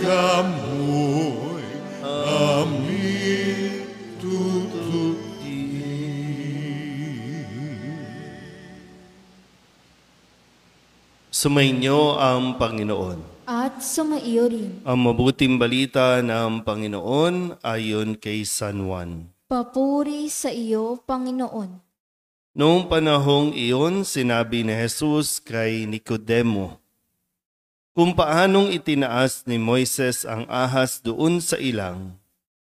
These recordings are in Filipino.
kamo'y aming tutukin. Sumainyo ang Panginoon. At sumaiyo rin. Ang mabuting balita ng Panginoon ayon kay San Juan. Papuri sa iyo, Panginoon. Noong panahong iyon, sinabi ni Jesus kay Nicodemo, kung paanong itinaas ni Moises ang ahas doon sa ilang,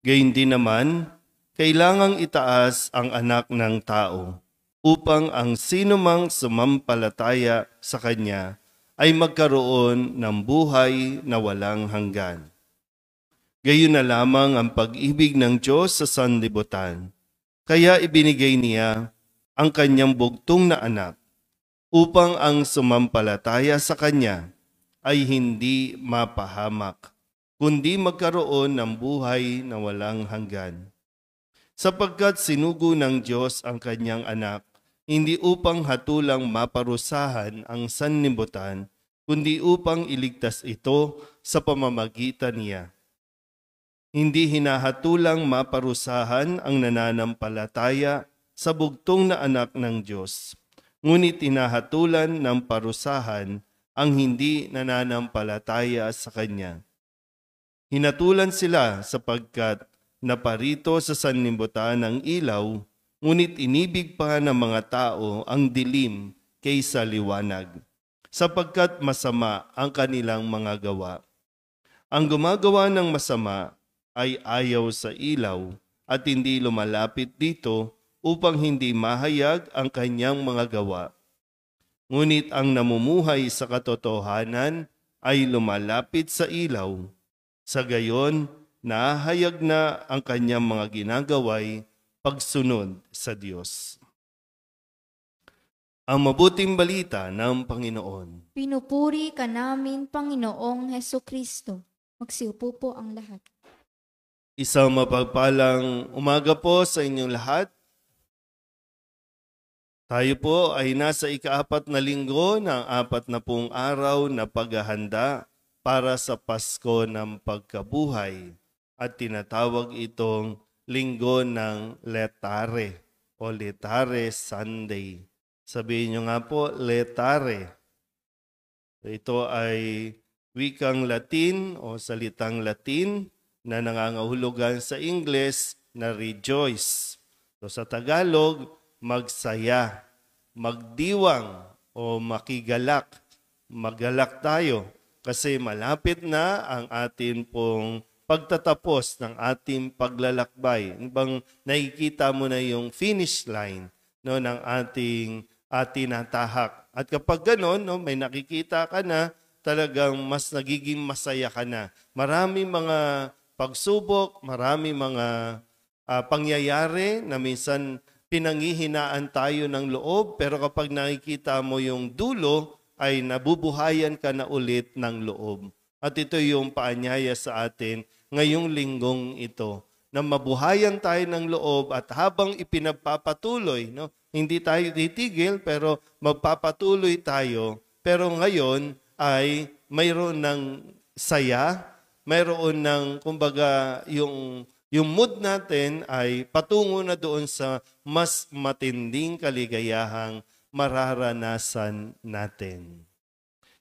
gayon din naman, kailangang itaas ang anak ng tao, upang ang sinumang sumampalataya sa kanya ay magkaroon ng buhay na walang hanggan. Gayon na lamang ang pag-ibig ng Diyos sa sanlibutan, kaya ibinigay niya ang kanyang bugtong na anak, upang ang sumampalataya sa kanya ay hindi mapahamak, kundi magkaroon ng buhay na walang hanggan. Sapagkat sinugo ng Diyos ang kanyang anak, hindi upang hatulang maparusahan ang sanlibutan, kundi upang iligtas ito sa pamamagitan niya. Hindi hinahatulang maparusahan ang nananampalataya sa bugtong na anak ng Diyos, ngunit hinahatulan ng parusahan ang hindi nananampalataya sa Kanya. Hinatulan sila sapagkat naparito sa sanlibutan ang ilaw, ngunit inibig pa ng mga tao ang dilim kaysa liwanag, sapagkat masama ang kanilang mga gawa. Ang gumagawa ng masama ay ayaw sa ilaw at hindi lumalapit dito upang hindi mahayag ang kanyang mga gawa. Ngunit ang namumuhay sa katotohanan ay lumalapit sa ilaw. Sa gayon, nahayag na ang kanyang mga ginagaway pagsunod sa Diyos. Ang mabuting balita ng Panginoon. Pinupuri ka namin, Panginoong Hesukristo. Magsiupo po ang lahat. Isang mapagpalang umaga po sa inyong lahat. Tayo po ay nasa ika-4 na linggo ng 40 araw na paghahanda para sa Pasko ng Pagkabuhay at tinatawag itong Linggo ng Letare o Letare Sunday. Sabihin nyo nga po, Letare. Ito ay wikang Latin o salitang Latin na nangangahulugan sa Ingles na rejoice. So sa Tagalog, magsaya, magdiwang o makigalak. Magalak tayo kasi malapit na ang atin pong pagtatapos ng ating paglalakbay. Bang nakikita mo na yung finish line ng ating tinatahak. At kapag gano'n, may nakikita ka na, talagang mas nagiging masaya ka na. Marami mga pagsubok, marami mga pangyayari na minsan pinanghihinaan tayo ng loob, pero kapag nakikita mo yung dulo, ay nabubuhayan ka na ulit ng loob. At ito yung paanyaya sa atin ngayong linggong ito, na mabuhayan tayo ng loob at habang ipinagpapatuloy, hindi tayo titigil, pero magpapatuloy tayo. Pero ngayon ay mayroon ng saya, mayroon ng, kumbaga, yung mood natin ay patungo na doon sa mas matinding kaligayahang mararanasan natin.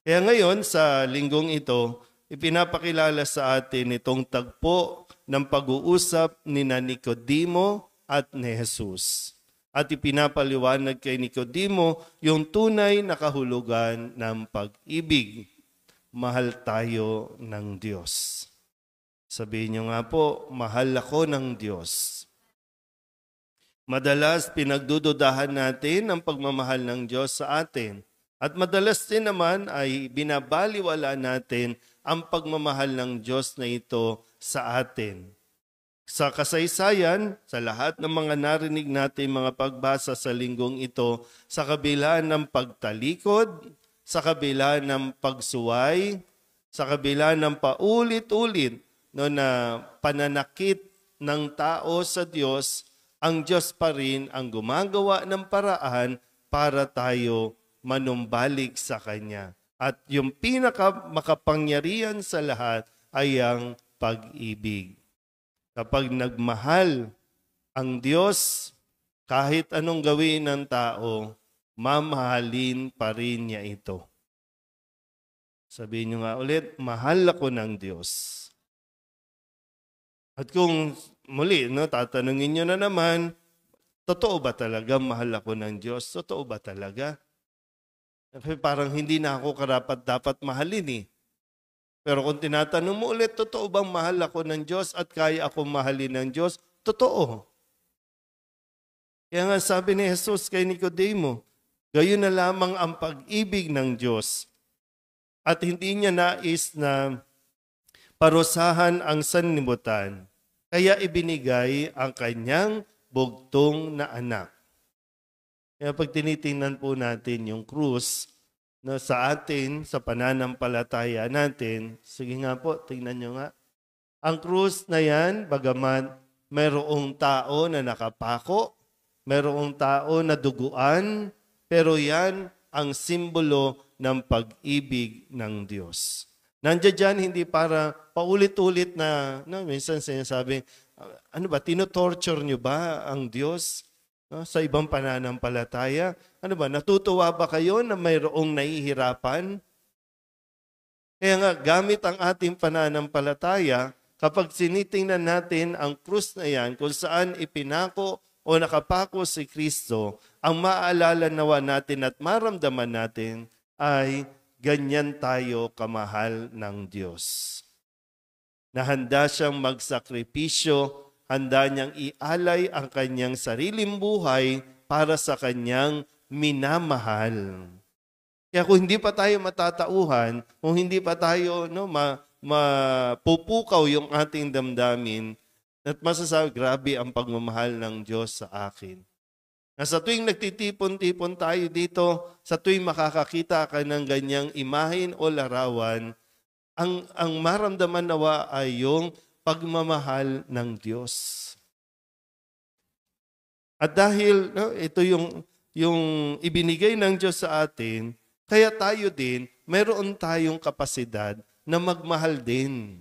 Kaya ngayon sa linggong ito, ipinapakilala sa atin itong tagpo ng pag-uusap ni Nicodemo at ni Jesus. At ipinapaliwanag kay Nicodemo yung tunay na kahulugan ng pag-ibig. Mahal tayo ng Diyos. Sabihin nyo nga po, mahal ako ng Diyos. Madalas pinagdududahan natin ang pagmamahal ng Diyos sa atin. At madalas din naman ay binabaliwala natin ang pagmamahal ng Diyos na ito sa atin. Sa kasaysayan, sa lahat ng mga narinig natin mga pagbasa sa linggong ito, sa kabila ng pagtalikod, sa kabila ng pagsuway, sa kabila ng paulit-ulit na pananakit ng tao sa Diyos, ang Diyos pa rin ang gumagawa ng paraan para tayo manumbalik sa Kanya. At yung pinakamakapangyarihan sa lahat ay ang pag-ibig. Kapag nagmahal ang Diyos, kahit anong gawin ng tao, mamahalin pa rin niya ito. Sabihin nyo nga ulit, mahal ako ng Diyos. At kung muli, tatanungin nyo na naman, totoo ba talaga mahal ako ng Diyos? Totoo ba talaga? Parang hindi na ako karapat-dapat mahalin eh. Pero kung tinatanong mo ulit, totoo bang mahal ako ng Diyos at kaya akong mahalin ng Diyos? Totoo. Kaya nga sabi ni Jesus kay Nicodemo, gayon na lamang ang pag-ibig ng Diyos at hindi niya nais na parusahan ang sanlibutan. Kaya ibinigay ang kanyang bugtong na anak. Kaya pag tinitingnan po natin yung krus na sa atin, sa pananampalataya natin, sige nga po, tingnan nyo nga. Ang krus na yan, bagaman mayroong tao na nakapako, mayroong tao na duguan, pero yan ang simbolo ng pag-ibig ng Diyos. Nandiyan dyan, hindi para paulit-ulit na minsan sinasabi, ano ba, tinotorture nyo ba ang Diyos sa ibang pananampalataya? Ano ba, natutuwa ba kayo na mayroong nahihirapan? Kaya nga, gamit ang ating pananampalataya, kapag sinitingnan natin ang krus na yan, kung saan ipinako o nakapako si Kristo, ang maaalala nawa natin at maramdaman natin ay ganyan tayo kamahal ng Diyos. Na handa siyang magsakripisyo, handa niyang ialay ang kanyang sariling buhay para sa kanyang minamahal. Kaya kung hindi pa tayo matatauhan, kung hindi pa tayo mapupukaw yung ating damdamin, at masasabi, grabe ang pagmamahal ng Diyos sa akin. Na sa tuwing nagtitipon-tipon tayo dito, sa tuwing makakakita ka ng ganyang imahin o larawan, ang maramdaman nawa ay yung pagmamahal ng Diyos. At dahil ito yung ibinigay ng Diyos sa atin, kaya tayo din, meron tayong kapasidad na magmahal din.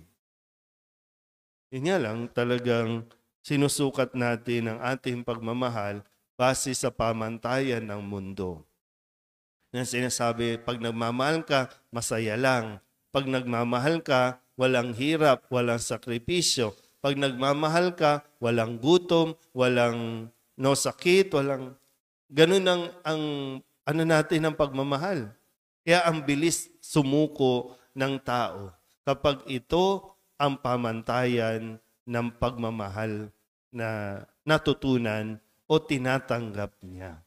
Yun nga lang, talagang sinusukat natin ang ating pagmamahal base sa pamantayan ng mundo. Na sinasabi, pag nagmamahal ka, masaya lang. Pag nagmamahal ka, walang hirap, walang sakripisyo. Pag nagmamahal ka, walang gutom, walang sakit, walang... Ganun ang ano natin ng pagmamahal. Kaya ang bilis sumuko ng tao kapag ito ang pamantayan ng pagmamahal na natutunan o tinatanggap niya.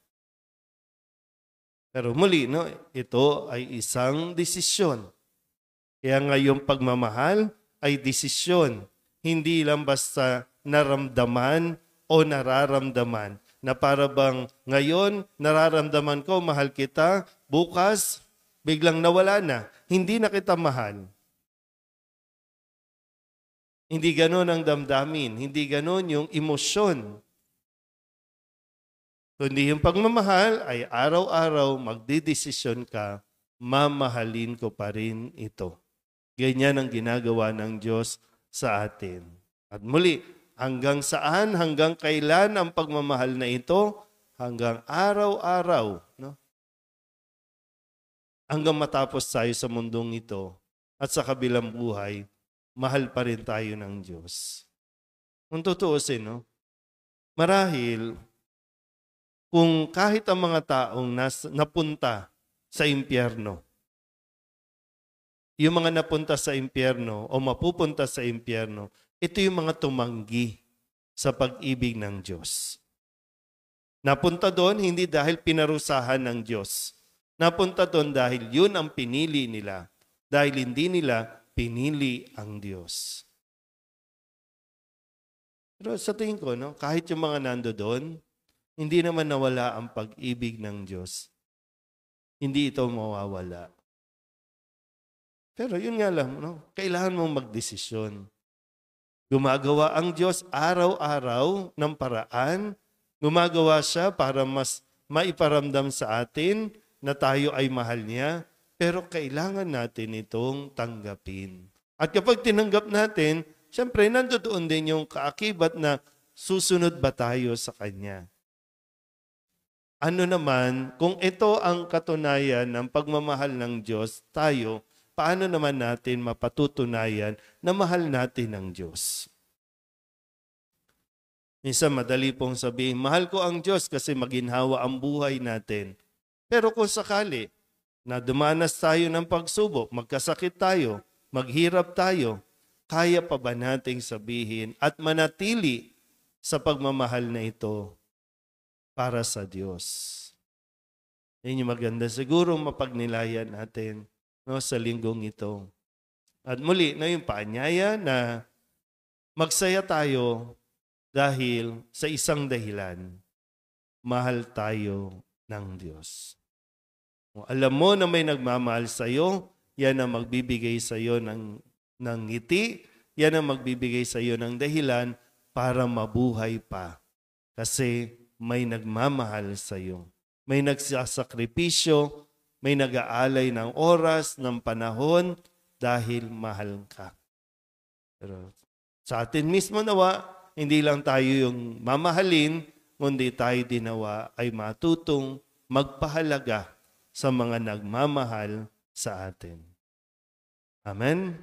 Pero muli, ito ay isang desisyon. Kaya nga yung pagmamahal ay desisyon. Hindi lang basta naramdaman o nararamdaman na para bang ngayon nararamdaman ko mahal kita, bukas biglang nawala na, hindi na kita mahal. Hindi ganon ang damdamin, hindi ganon yung emosyon. Kundi yung pagmamahal ay araw-araw magdidesisyon ka, mamahalin ko pa rin ito. Ganyan ang ginagawa ng Diyos sa atin. At muli, hanggang saan, hanggang kailan ang pagmamahal na ito? Hanggang araw-araw. Hanggang matapos tayo sa mundong ito at sa kabilang buhay, mahal pa rin tayo ng Diyos. Kung tutuusin, marahil, kung kahit ang mga taong napunta sa impyerno, yung mga napunta sa impyerno o mapupunta sa impyerno, ito yung mga tumanggi sa pag-ibig ng Diyos. Napunta doon hindi dahil pinarusahan ng Diyos. Napunta doon dahil yun ang pinili nila. Dahil hindi nila pinili ang Diyos. Pero sa tingin ko, kahit yung mga nando doon, hindi naman nawala ang pag-ibig ng Diyos. Hindi ito mawawala. Pero yun nga lang, kailangan mong magdesisyon. Gumagawa ang Diyos araw-araw ng paraan. Gumagawa siya para mas maiparamdam sa atin na tayo ay mahal niya. Pero kailangan natin itong tanggapin. At kapag tinanggap natin, syempre nandoon din yung kaakibat na susunod ba tayo sa Kanya. Ano naman, kung ito ang katunayan ng pagmamahal ng Diyos, tayo, paano naman natin mapatutunayan na mahal natin ang Diyos? Minsan madali pong sabihin, mahal ko ang Diyos kasi maginhawa ang buhay natin. Pero kung sakali na dumanas tayo ng pagsubok, magkasakit tayo, maghirap tayo, kaya pa ba nating sabihin at manatili sa pagmamahal na ito para sa Diyos? Yan yung maganda. Siguro mapagnilayan natin sa linggong ito. At muli na yung paanyaya na magsaya tayo dahil sa isang dahilan, mahal tayo ng Diyos. Kung alam mo na may nagmamahal sa iyo, yan ang magbibigay sa iyo ng ngiti, yan ang magbibigay sa iyo ng dahilan para mabuhay pa. Kasi may nagmamahal sa iyo. May nagsasakripisyo, may nag-aalay ng oras, ng panahon, dahil mahal ka. Pero sa atin mismo nawa, hindi lang tayo yung mamahalin, kundi tayo dinawa ay matutong magpahalaga sa mga nagmamahal sa atin. Amen?